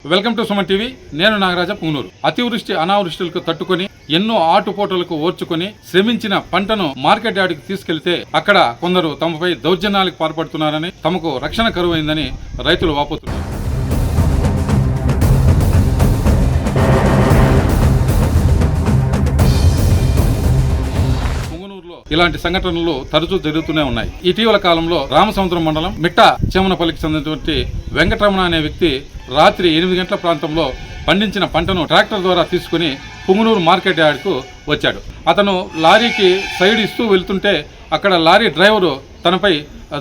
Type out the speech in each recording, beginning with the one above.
Welcome to Suman TV. నేను నాగరాజ పుంగనూరు. అతివృష్టి అనావృష్టిలకు తట్టుకొని ఎన్నో ఆటుపోటలకు ఓర్చుకొని శ్రమించిన పంటను మార్కెట్ యార్డుకి తీసుకెళ్తే అక్కడ కొందరు తమపై దౌర్జన్యాలకు పాల్పడుతున్నారని, తమకు రక్షణ కరువైందని రైతులు వాపోతున్నారు. ఇలాంటి సంఘటనలు తరచూ జరుగుతూనే ఉన్నాయి. ఇటీవల కాలంలో రామసముద్రం మండలం మిట్ట చేమనపల్లికి చెందినటువంటి వెంకటరమణ అనే వ్యక్తి రాత్రి 8 గంటల ప్రాంతంలో పండించిన పంటను ట్రాక్టర్ ద్వారా తీసుకుని పుంగనూరు మార్కెట్ యార్డ్కు వచ్చాడు. అతను లారీకి సైడ్ ఇస్తూ వెళ్తుంటే అక్కడ లారీ డ్రైవరు తనపై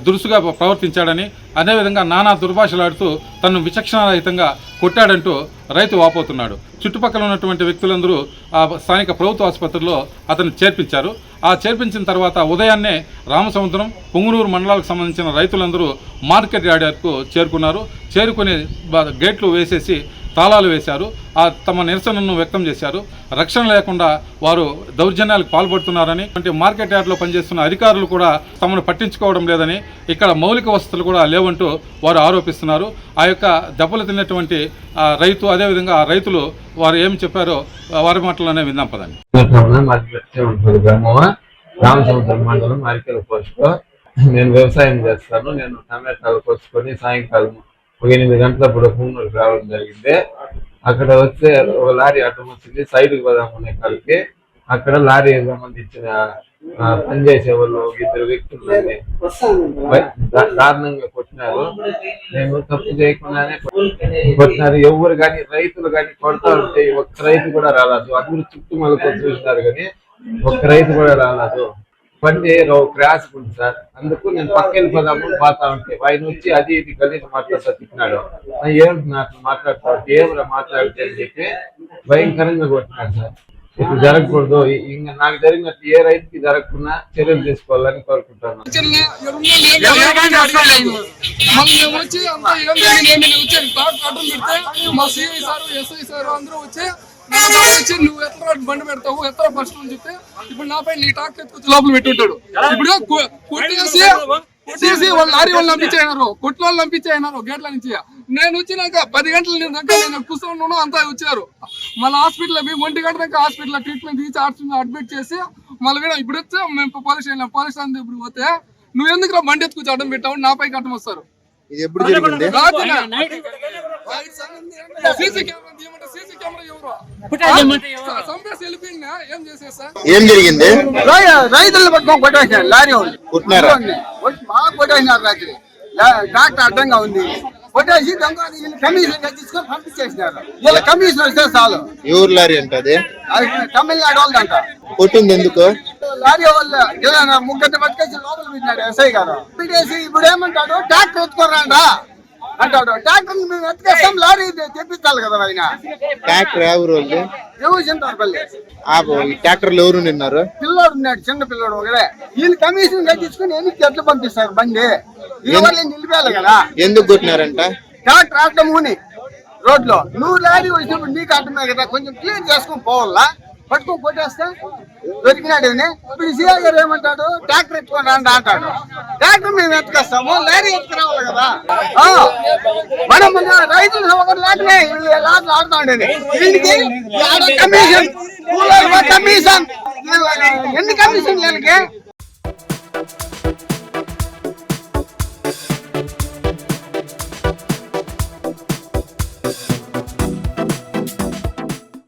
దురుసుగా ప్రవర్తించాడని, అదేవిధంగా నానా దుర్భాషలాడుతూ తనను విచక్షణారహితంగా కొట్టాడంటూ రైతు వాపోతున్నాడు. చుట్టుపక్కల ఉన్నటువంటి వ్యక్తులందరూ ఆ స్థానిక ప్రభుత్వ ఆసుపత్రిలో అతను చేర్పించారు. ఆ చేర్పించిన తర్వాత ఉదయాన్నే రామసముద్రం, పుంగనూరు మండలాలకు సంబంధించిన రైతులందరూ మార్కెట్ యార్డ్కు చేరుకున్నారు. చేరుకుని గేట్లు వేసేసి తాళాలు వేశారు. తమ నిరసనను వ్యక్తం చేశారు. రక్షణ లేకుండా వారు దౌర్జన్యాలకు పాల్పడుతున్నారని, అంటే మార్కెట్ యార్డ్లో పనిచేస్తున్న అధికారులు కూడా తమను పట్టించుకోవడం లేదని, ఇక్కడ మౌలిక వసతులు కూడా లేవంటూ వారు ఆరోపిస్తున్నారు. ఆ యొక్క దెబ్బలు తిన్నటువంటి రైతు, అదేవిధంగా ఆ రైతులు వారు ఏమి చెప్పారో వారి మాటలోనే విందాం పదండి. రామసముద్రం మండలం అరికెల పోస్ట్. నేను వ్యవసాయం చేస్తాను. నేను టమాటాలు కోసుకొని సాయంకాలం 8 గంటలప్పుడు పుంగనూరుకి రావడం జరిగింది. అక్కడ వస్తే ఒక లారీ అడ్డం వచ్చింది. సైడ్కి పోదామనే కలిపి అక్కడ లారీ సంబంధించిన పనిచేసే వాళ్ళు 2 వ్యక్తులు దారుణంగా కొట్టినారు. నేను తప్పు చేయకుండానే కొట్టినారు. ఎవరు కానీ రైతులు కానీ కొడతా ఉంటే ఒక్క రైతు కూడా రాలేదు. అందరూ చుట్టూ మళ్ళీ చూసినారు కానీ ఒక్క రైతు కూడా రాలేదు. బండి క్రాస్ ఉంది సార్. అందుకు నేను పక్కన పోదాము పోతా ఉంటే ఆయన వచ్చి అది ఇది కలిసి మాట్లాడుతూ తిట్టినాడు. ఏమిటి నాకు మాట్లాడుతా ఏమైనా మాట్లాడితే అని చెప్పి భయంకరంగా కొట్టినాడు సార్. ఇప్పుడు జరగకూడదు. ఇంకా నాకు జరిగినట్టు ఏ రైతుకి జరగకుండా చర్యలు తీసుకోవాలని కోరుకుంటాను. నువ్వు ఎట్లా బండి పెడతావు, ఎట్లా ఫస్ట్ అని చెప్తే ఇప్పుడు నాపై నీ టాక్ ఎత్తుకొచ్చి లోపల పెట్టుంటాడు. ఇప్పుడు కొట్టేసి వాళ్ళు లారీ వాళ్ళు పంపించేయనారు, కొట్ల వాళ్ళు పంపించేయనారు గేట్ల నుంచి. నేను వచ్చినాక 10 గంటల నేను కూర్చొని అంతా వచ్చారు. మళ్ళీ హాస్పిటల్ 1 గంట దాకా హాస్పిటల్ ట్రీట్మెంట్ ఇచ్చి అడ్మిట్ చేసి మళ్ళీ ఇప్పుడు వచ్చి మేము పోలీస్ స్టేషన్ ఇప్పుడు పోతే నువ్వు ఎందుకు బండి ఎత్తుకొచ్చి అడ్డం పెట్టావు, నాపై కట్టం వస్తారు. ఇది ఎప్పుడు జరిగింది? ఏం జరిగింది? రైతులు పట్టుకొని కొట్టేసినారు. లారీ వాళ్ళు కుట్టినారా? బాగా కొట్టేసినారు. రాత్రి ట్రాక్టర్ అడ్డంగా ఉంది. కొట్టేసి కమిషన్ తీసుకొని పంపించేసినారు. ఇలా కమిషన్ వస్తే చాలు. ఎవరు లారీ అంటే అది? తమిళనాడు వాళ్ళంట. కొట్టింది ఎందుకు? లారీ వాళ్ళు ముగ్గురిని పట్టుకేసి లోపల పెట్టినాడు ఎస్ఐ గారు. పెట్టేసి ఇప్పుడు ఏమంటాడు, ట్రాక్టర్ ఎత్తుకోరాడా అంటాడు. ట్రాక్టర్ మేము ఎత్తుకేస్తాం, లారీ తెప్పించాలి కదా ఆయన. ట్రాక్టర్ ఎవరు వాళ్ళు? ఎవరు చింతారుపల్లి. ట్రాక్టర్ లో ఎవరు నిన్నారు? పిల్లోడు ఉన్నాడు, చిన్న పిల్లోడు ఒకడే. వీళ్ళు కమిషన్ కట్టించుకుని ఎన్నికి ఎట్లా పంపిస్తారు బండి? వాళ్ళు నిలిపేయాలి కదా. ఎందుకు కొట్టినారంట? ట్రాక్టర్ అడ్డం ఊని రోడ్లో నువ్వు లారీ వచ్చినప్పుడు నీకు అడ్డమే కదా, కొంచెం క్లీన్ చేసుకుని పోవాలా. పట్టుకొని కొట్టేస్తే దొరికినాడు. ఇప్పుడు సీఆ గారు ఏమంటాడు, ట్రాక్టర్ ఎత్తుకొని రండి అంటాడు. ట్రాక్టర్ మేము ఎత్తుకొస్తాము, లారీ ఎత్తుకురావాలి కదా. మనం రైతులు ఒకటి లాటనే లాటలు ఆడుతా ఉండేది. వీళ్ళకి కమిషన్ ఎన్ని కమిషన్ వీళ్ళకి?